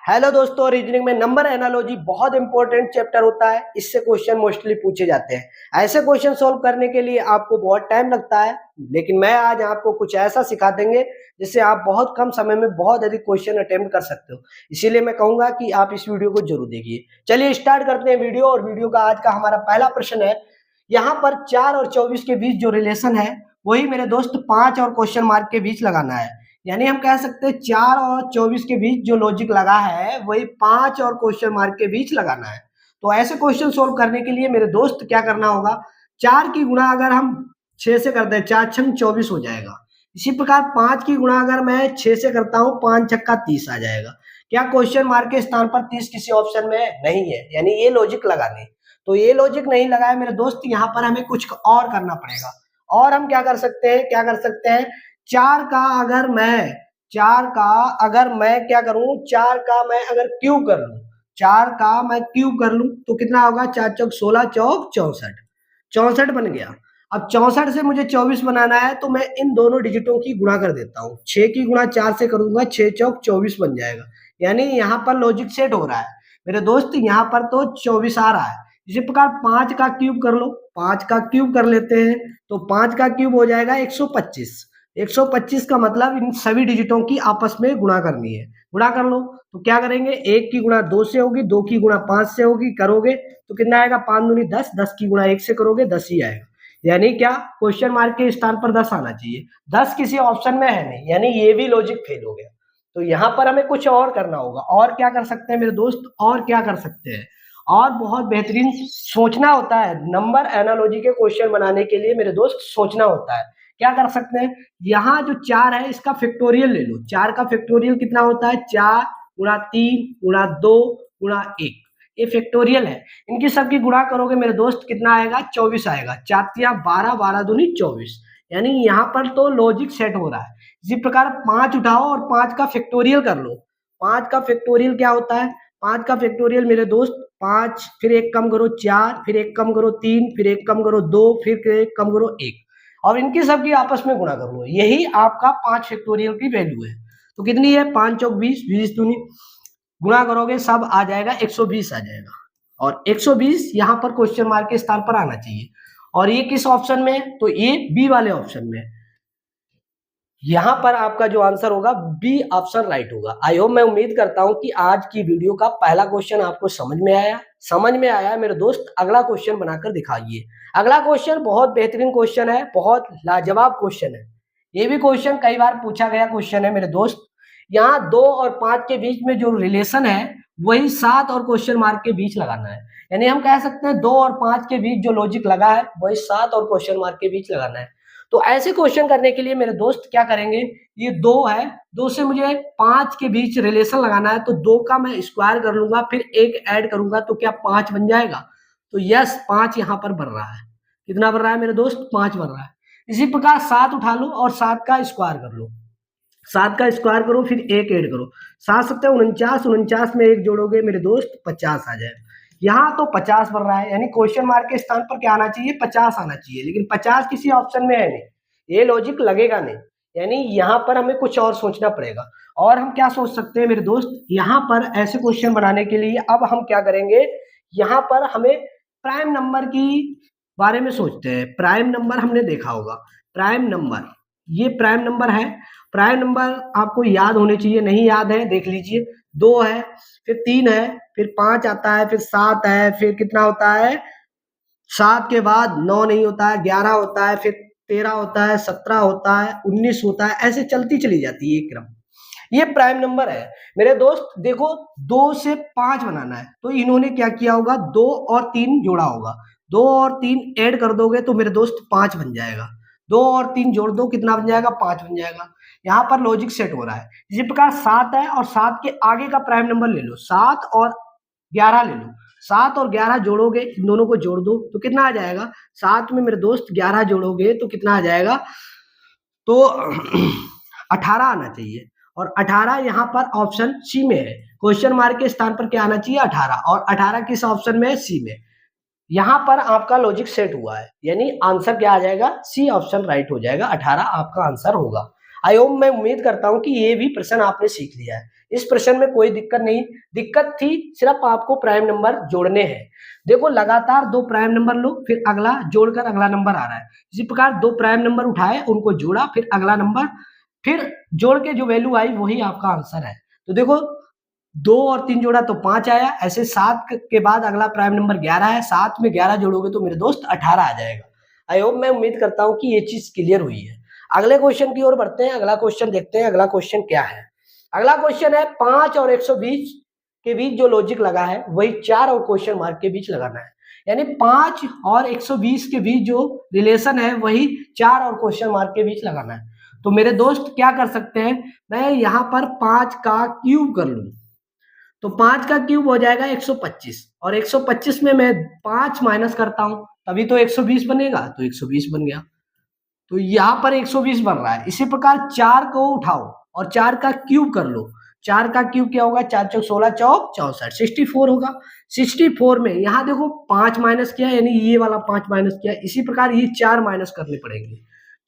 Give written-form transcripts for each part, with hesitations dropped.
Hello दोस्तों, reasoning में number analogy बहुत इंपॉर्टेंट चैप्टर होता है। इससे क्वेश्चन मोस्टली पूछे जाते हैं। ऐसे क्वेश्चन सोल्व करने के लिए आपको बहुत टाइम लगता है, लेकिन मैं आज आपको कुछ ऐसा सिखा देंगे जिससे आप बहुत कम समय में बहुत अधिक क्वेश्चन अटेम्प्ट कर सकते हो। इसीलिए मैं कहूंगा कि आप इस वीडियो को जरूर देखिए। चलिए स्टार्ट करते हैं वीडियो। और वीडियो का आज का हमारा पहला प्रश्न है, यहाँ पर 4 और 24 के बीच जो रिलेशन है वही मेरे दोस्त 5 और क्वेश्चन मार्क के बीच लगाना है। यानी हम कह सकते हैं 4 और 24 के बीच जो लॉजिक लगा है वही 5 और क्वेश्चन मार्क के बीच लगाना है। तो ऐसे क्वेश्चन सोल्व करने के लिए मेरे दोस्त क्या करना होगा, 4 की गुणा अगर हम 6 से करते हैं 4 छंग 24 हो जाएगा। इसी प्रकार 5 की गुणा अगर मैं 6 से करता हूँ 5 छक्का 30 आ जाएगा। क्या क्वेश्चन मार्क के स्थान पर 30 किसी ऑप्शन में नहीं है? यानी ये लॉजिक लगाने, तो ये लॉजिक नहीं लगाया मेरे दोस्त, यहाँ पर हमें कुछ और करना पड़ेगा। और हम क्या कर सकते हैं, 4 का अगर मैं क्या करूं, 4 का मैं अगर क्यूब कर लूं, 4 का मैं क्यूब कर लूं तो कितना होगा, 4 चौक 16 चौक 64, 64 बन गया। अब 64 से मुझे 24 बनाना है तो मैं इन दोनों डिजिटों की गुणा कर देता हूं। 6 की गुणा 4 से करूंगा, 6 चौक 24 बन जाएगा। यानी यहाँ पर लॉजिक सेट हो रहा है मेरे दोस्त, यहाँ पर तो 24 आ रहा है। इसी प्रकार 5 का क्यूब कर लो, 5 का क्यूब कर लेते हैं तो 5 का क्यूब हो जाएगा 125। 125 का मतलब इन सभी डिजिटों की आपस में गुणा करनी है। गुणा कर लो तो क्या करेंगे, 1 की गुणा 2 से होगी, 2 की गुणा 5 से होगी, करोगे तो कितना आएगा, 5 दूनी 10, 10 की गुणा 1 से करोगे 10 ही आएगा। यानी क्या, क्वेश्चन मार्क के स्थान पर 10 आना चाहिए। 10 किसी ऑप्शन में है नहीं, यानी ये भी लॉजिक फेल हो गया। तो यहाँ पर हमें कुछ और करना होगा। और क्या कर सकते हैं मेरे दोस्त, और क्या कर सकते हैं, और बहुत बेहतरीन सोचना होता है। नंबर एनालॉजी के क्वेश्चन बनाने के लिए मेरे दोस्त सोचना होता है। क्या कर सकते हैं, यहाँ जो 4 है इसका फैक्टोरियल ले लो। 4 का फैक्टोरियल कितना होता है, 4 गुणा 3 गुणा 2 गुणा 1, ये फैक्टोरियल है। इनकी सबकी गुणा करोगे मेरे दोस्त कितना आएगा, 24 आएगा। 4 12, 12 दूनी 24। यानी यहाँ पर तो लॉजिक सेट हो रहा है। इसी प्रकार 5 उठाओ और 5 का फैक्टोरियल कर लो। 5 का फैक्टोरियल क्या होता है, 5 का फैक्टोरियल मेरे दोस्त 5, फिर 1 कम करो 4, फिर 1 कम करो 3, फिर 1 कम करो 2, फिर 1 कम करो 1, और इनकी सबकी आपस में गुणा कर लो। यही आपका 5 फैक्टोरियल की वैल्यू है। तो कितनी है, 5 चौक 20, 20 दूनी, गुणा करोगे सब आ जाएगा 120 आ जाएगा। और 120 यहाँ पर क्वेश्चन मार्क के स्थान पर आना चाहिए। और ये किस ऑप्शन में है, तो ये बी वाले ऑप्शन में। यहाँ पर आपका जो आंसर होगा बी ऑप्शन राइट होगा। आई होप, मैं उम्मीद करता हूं कि आज की वीडियो का पहला क्वेश्चन आपको समझ में आया मेरे दोस्त। अगला क्वेश्चन बनाकर दिखाइए। अगला क्वेश्चन बहुत बेहतरीन क्वेश्चन है, बहुत लाजवाब क्वेश्चन है। ये भी क्वेश्चन कई बार पूछा गया क्वेश्चन है मेरे दोस्त। यहाँ 2 और 5 के बीच में जो रिलेशन है वही 7 और क्वेश्चन मार्क के बीच लगाना है। यानी हम कह सकते हैं 2 और 5 के बीच जो लॉजिक लगा है वही 7 और क्वेश्चन मार्क के बीच लगाना है। तो ऐसे क्वेश्चन करने के लिए मेरे दोस्त क्या करेंगे, ये 2 है, 2 से मुझे 5 के बीच रिलेशन लगाना है तो 2 का मैं स्क्वायर कर लूंगा, फिर 1 ऐड करूंगा तो क्या 5 बन जाएगा। तो यस, 5 यहाँ पर बन रहा है। कितना बन रहा है मेरे दोस्त, 5 बन रहा है। इसी प्रकार 7 उठा लो और 7 का स्क्वायर कर लो। 7 का स्क्वायर करो, फिर 1 ऐड करो। 7 7 49, 49 में 1 जोड़ोगे मेरे दोस्त 50 आ जाएगा। यहाँ तो 50 बन रहा है, यानी क्वेश्चन मार्क के स्थान पर क्या आना चाहिए, 50 आना चाहिए। लेकिन 50 किसी ऑप्शन में है नहीं, ये लॉजिक लगेगा नहीं। यानी यहाँ पर हमें कुछ और सोचना पड़ेगा। और हम क्या सोच सकते हैं मेरे दोस्त, यहाँ पर ऐसे क्वेश्चन बनाने के लिए अब हम क्या करेंगे, यहाँ पर हमें प्राइम नंबर की बारे में सोचते हैं। प्राइम नंबर हमने देखा होगा, प्राइम नंबर, ये प्राइम नंबर है। प्राइम नंबर आपको याद होने चाहिए, नहीं याद है देख लीजिए। 2 है, फिर 3 है, फिर 5 आता है, फिर 7 है, फिर कितना होता है, 7 के बाद 9 नहीं होता है, 11 होता है, फिर 13 होता है, 17 होता है, 19 होता है, ऐसे चलती चली जाती है एक क्रम। ये प्राइम नंबर है मेरे दोस्त। देखो 2 से 5 बनाना है तो इन्होंने क्या किया होगा, 2 और 3 जोड़ा होगा। 2 और 3 ऐड कर दोगे तो मेरे दोस्त 5 बन जाएगा। 2 और 3 जोड़ दो, कितना बन जाएगा, 5 बन जाएगा। यहाँ पर लॉजिक सेट हो रहा है। इसी प्रकार 7 है और 7 के आगे का प्राइम नंबर ले लो, 7 और 11 ले लो। 7 और 11 जोड़ोगे, इन दोनों को जोड़ दो तो कितना आ जाएगा, 7 में मेरे दोस्त 11 जोड़ोगे तो कितना आ जाएगा, तो 18 आना चाहिए। और 18 यहाँ पर ऑप्शन सी में है। क्वेश्चन मार्क के स्थान पर क्या आना चाहिए, 18, और 18 किस ऑप्शन में है, सी में। यहाँ पर आपका लॉजिक सेट हुआ है, यानी आंसर क्या आ जाएगा, सी ऑप्शन राइट हो जाएगा, 18 आपका आंसर होगा। आई होप, मैं उम्मीद करता हूं कि ये भी प्रश्न आपने सीख लिया है। इस प्रश्न में कोई दिक्कत नहीं, दिक्कत थी सिर्फ आपको प्राइम नंबर जोड़ने हैं। देखो लगातार दो प्राइम नंबर लो, फिर अगला जोड़कर अगला नंबर आ रहा है। इसी प्रकार दो प्राइम नंबर उठाए, उनको जोड़ा, फिर अगला नंबर, फिर जोड़ के जो वैल्यू आई वही आपका आंसर है। तो देखो 2 और 3 जोड़ा तो 5 आया, ऐसे 7 के बाद अगला प्राइम नंबर 11 है, 7 में 11 जोड़ोगे तो मेरे दोस्त 18 आ जाएगा। आई होप, मैं उम्मीद करता हूं कि ये चीज क्लियर हुई है। अगले क्वेश्चन की ओर बढ़ते हैं, अगला क्वेश्चन देखते हैं। अगला क्वेश्चन क्या है? अगला क्वेश्चन है 5 और 120 के बीच जो लॉजिक लगा है वही 4 और क्वेश्चन मार्क के बीच लगाना है। यानी 5 और 120 के बीच जो रिलेशन है वही 4 और क्वेश्चन मार्क के बीच लगाना है। तो मेरे दोस्त क्या कर सकते हैं, मैं यहाँ पर 5 का क्यूब कर लूं, तो 5 का क्यूब हो जाएगा 125, और 125 में मैं 5 माइनस करता हूं तभी तो 120 बनेगा, तो 120 बन गया। तो यहाँ पर 120 बन रहा है। इसी प्रकार 4 को उठाओ और 4 का क्यूब कर लो। 4 का क्यूब क्या होगा? 4 चौक 16, चौक 64, 64 होगा। 64 में यहाँ देखो 5 माइनस किया, यानी ये वाला 5 माइनस किया। इसी प्रकार ये 4 माइनस करने पड़ेंगे।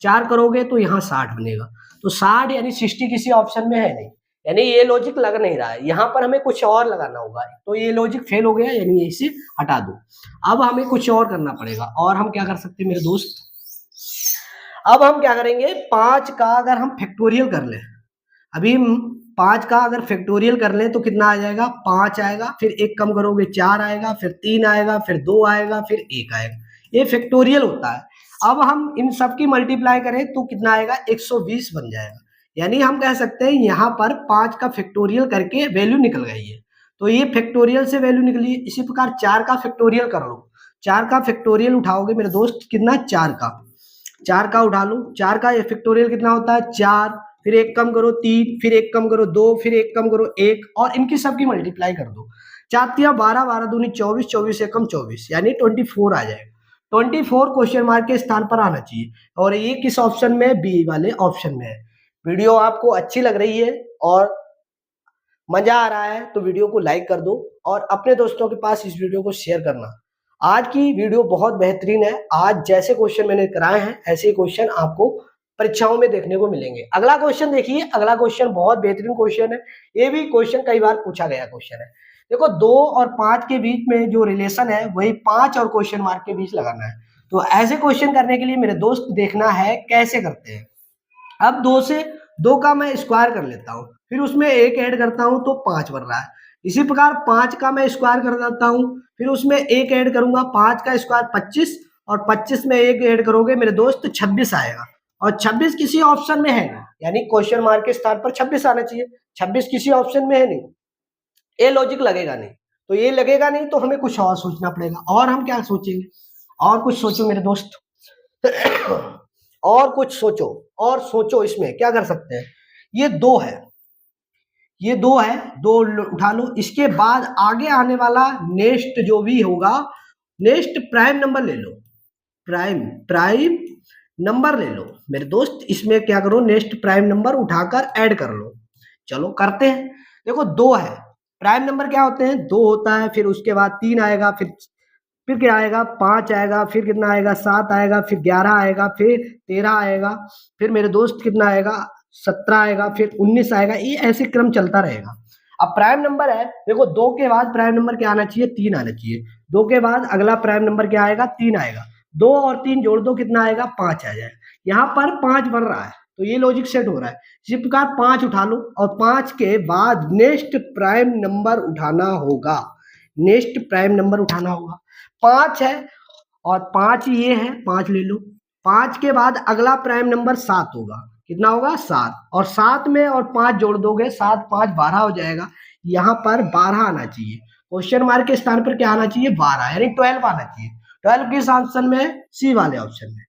4 करोगे तो यहाँ 60 बनेगा। तो 60 यानी 60 किसी ऑप्शन में है नहीं, यानी ये लॉजिक लग नहीं रहा है। यहाँ पर हमें कुछ और लगाना होगा, तो ये लॉजिक फेल हो गया, यानी इसे हटा दो। अब हमें कुछ और करना पड़ेगा, और हम क्या कर सकते हैं मेरे दोस्त? अब हम क्या करेंगे, 5 का अगर हम फैक्टोरियल कर लें, अभी 5 का अगर फैक्टोरियल कर लें तो कितना आ जाएगा? 5 आएगा, फिर 1 कम करोगे 4 आएगा, फिर 3 आएगा, फिर 2 आएगा, फिर 1 आएगा। ये फैक्टोरियल होता है। अब हम इन सब की मल्टीप्लाई करें तो कितना आएगा? 120 बन जाएगा। यानी हम कह सकते हैं यहाँ पर 5 का फैक्टोरियल करके वैल्यू निकल गई है। तो ये फैक्टोरियल से वैल्यू निकली। इसी प्रकार 4 का फैक्टोरियल कर लो। 4 का फैक्टोरियल उठाओगे मेरे दोस्त, कितना? 4 का उठा लो। 4 का फैक्टोरियल कितना होता है? 4, फिर 1 कम करो 3, फिर 1 कम करो 2, फिर 1 कम करो 1, और इनकी सबकी मल्टीप्लाई कर दो। 4 तिया 12, 12 दूनी 24, 24 एकम 24, यानी 24 आ जाएगा। 24 क्वेश्चन मार्क के स्थान पर आना चाहिए, और ये किस ऑप्शन में? बी वाले ऑप्शन में है। वीडियो आपको अच्छी लग रही है और मजा आ रहा है तो वीडियो को लाइक कर दो, और अपने दोस्तों के पास इस वीडियो को शेयर करना। आज की वीडियो बहुत बेहतरीन है। आज जैसे क्वेश्चन मैंने कराए हैं ऐसे ही क्वेश्चन आपको परीक्षाओं में देखने को मिलेंगे। अगला क्वेश्चन देखिए, अगला क्वेश्चन बहुत बेहतरीन क्वेश्चन है। ये भी क्वेश्चन कई बार पूछा गया क्वेश्चन है। देखो 2 और 5 के बीच में जो रिलेशन है वही 5 और क्वेश्चन मार्क के बीच लगाना है। तो ऐसे क्वेश्चन करने के लिए मेरे दोस्त देखना है कैसे करते हैं। अब 2 से 2 का मैं स्क्वायर कर लेता हूँ, फिर उसमें 1 ऐड करता हूँ तो 5 बन रहा है। इसी प्रकार 5 का मैं स्क्वायर कर देता हूँ, फिर उसमें 1 ऐड करूंगा, 5 का स्क्वायर 25, और 25 में 1 ऐड करोगे मेरे दोस्त 26 आएगा। और 26 किसी ऑप्शन में है नहीं, यानी क्वेश्चन मार्क के स्थान पर 26 आना चाहिए। 26 किसी ऑप्शन में है नहीं, ये लॉजिक लगेगा नहीं। तो ये लगेगा नहीं तो हमें कुछ और सोचना पड़ेगा। और हम क्या सोचेंगे? और कुछ सोचो मेरे दोस्त। और कुछ सोचो, और सोचो इसमें क्या कर सकते हैं। ये 2 है, ये 2 है, 2 उठा लो। इसके बाद आगे आने वाला नेक्स्ट जो भी होगा, नेक्स्ट प्राइम नंबर ले लो। प्राइम नंबर ले लो मेरे दोस्त। इसमें क्या करो, नेक्स्ट प्राइम नंबर उठाकर ऐड कर लो। चलो करते हैं। देखो 2 है, प्राइम नंबर क्या होते हैं? 2 होता है, फिर उसके बाद 3 आएगा, फिर क्या आएगा? 5 आएगा, फिर कितना आएगा? 7 आएगा, फिर 11 आएगा, फिर 13 आएगा, फिर मेरे दोस्त कितना आएगा? 17 आएगा, फिर 19 आएगा। ये ऐसे क्रम चलता रहेगा। अब प्राइम नंबर है, देखो 2 के बाद प्राइम नंबर क्या आना चाहिए? 3 आना चाहिए। 2 के बाद अगला प्राइम नंबर क्या आएगा? 3 आएगा। 2 और 3 जोड़ दो, कितना आएगा? 5 आ जाएगा। यहाँ पर 5 बन रहा है, तो ये लॉजिक सेट हो रहा है। इसी प्रकार 5 उठा लो, और 5 के बाद नेक्स्ट प्राइम नंबर उठाना होगा। नेक्स्ट प्राइम नंबर उठाना होगा। 5 है और 5 ये है, 5 ले लो। 5 के बाद अगला प्राइम नंबर 7 होगा। कितना होगा? 7, और 7 में और 5 जोड़ दोगे, 7 5 12 हो जाएगा। यहाँ पर 12 आना चाहिए। क्वेश्चन मार्क के स्थान पर क्या आना चाहिए? 12, यानी 12 आना चाहिए। 12 किस ऑप्शन में? सी वाले ऑप्शन में।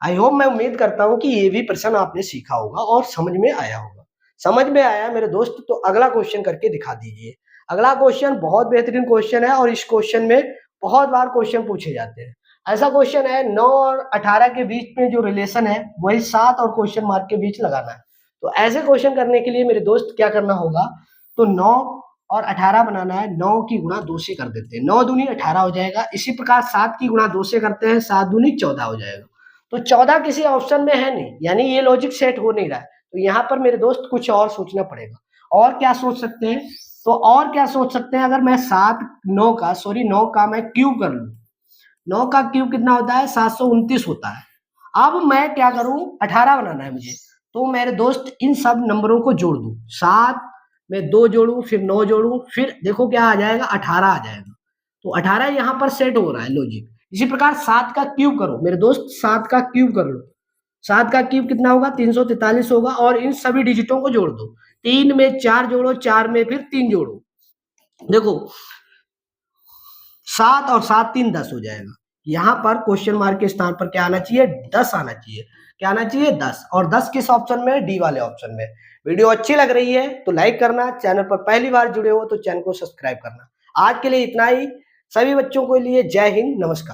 आई होप, मैं उम्मीद करता हूँ कि ये भी प्रश्न आपने सीखा होगा और समझ में आया होगा। समझ में आया मेरे दोस्त तो अगला क्वेश्चन करके दिखा दीजिए। अगला क्वेश्चन बहुत बेहतरीन क्वेश्चन है, और इस क्वेश्चन में बहुत बार क्वेश्चन पूछे जाते हैं। ऐसा क्वेश्चन है 9 और 18 के बीच में जो रिलेशन है वही 7 और क्वेश्चन मार्क के बीच लगाना है। तो ऐसे क्वेश्चन करने के लिए मेरे दोस्त क्या करना होगा, तो 9 और 18 बनाना है। 9 की गुणा 2 से कर देते हैं, 9 दूनी 18 हो जाएगा। इसी प्रकार 7 की गुणा 2 से करते हैं, 7 दूनी 14 हो जाएगा। तो 14 किसी ऑप्शन में है नहीं, यानी ये लॉजिक सेट हो नहीं रहा है। तो यहाँ पर मेरे दोस्त कुछ और सोचना पड़ेगा। और क्या सोच सकते हैं? तो और क्या सोच सकते हैं, अगर मैं 9 का मैं क्यूब कर लूँ, 9 का क्यूब कितना होता है? 729 होता है। अब मैं क्या करूं, 18 बनाना है मुझे, तो मेरे दोस्त इन सब नंबरों को जोड़ दूं। 7 में 2 जोड़ूं, फिर 9 जोड़ूं, फिर देखो क्या आ जाएगा, 18 आ जाएगा। तो 18 यहाँ पर सेट हो रहा है लॉजिक। इसी प्रकार 7 का क्यूब करो मेरे दोस्त, 7 का क्यूब कर लो। 7 का क्यूब कितना होगा? 343 होगा। और इन सभी डिजिटों को जोड़ दो। 3 में 4 जोड़ो, 4 में फिर 3 जोड़ो। देखो 7 और 7 3 10 हो जाएगा। यहाँ पर क्वेश्चन मार्क के स्थान पर क्या आना चाहिए? 10 आना चाहिए। क्या आना चाहिए? 10। और 10 किस ऑप्शन में? डी वाले ऑप्शन में। वीडियो अच्छी लग रही है तो लाइक करना, चैनल पर पहली बार जुड़े हो तो चैनल को सब्सक्राइब करना। आज के लिए इतना ही। सभी बच्चों के लिए जय हिंद, नमस्कार।